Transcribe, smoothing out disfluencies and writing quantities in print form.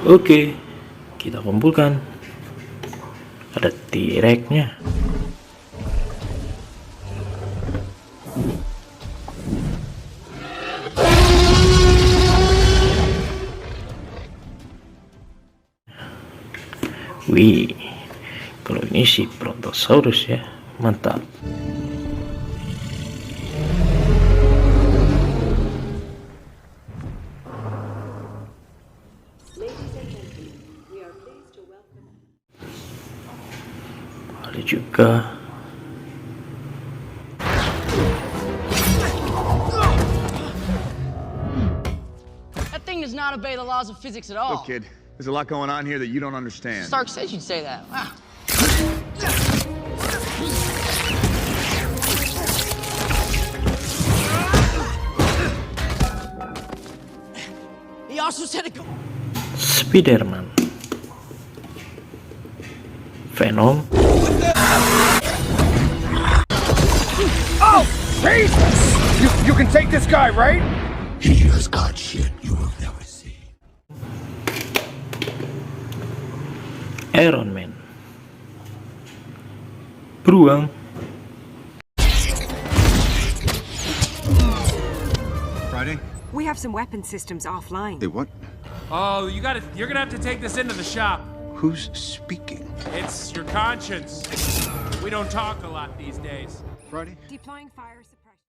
Oke, kita kumpulkan. Ada T-Rex-nya. Wih, kalau ini si Brontosaurus ya, mantap. Ada juga That thing does not obey the laws of physics at all. Look, kid, there's a lot going on here that you don't understand. Stark said you'd say that. Wow. He also said it go. Spiderman, Venom, Oh, Jesus! You can take this guy, right? He has got shit you will never see. Iron Man, Beruang, Friday? We have some weapon systems offline. Hey, what? Oh, you're gonna have to take this into the shop. Who's speaking? It's your conscience. We don't talk a lot these days. Friday? Deploying fire.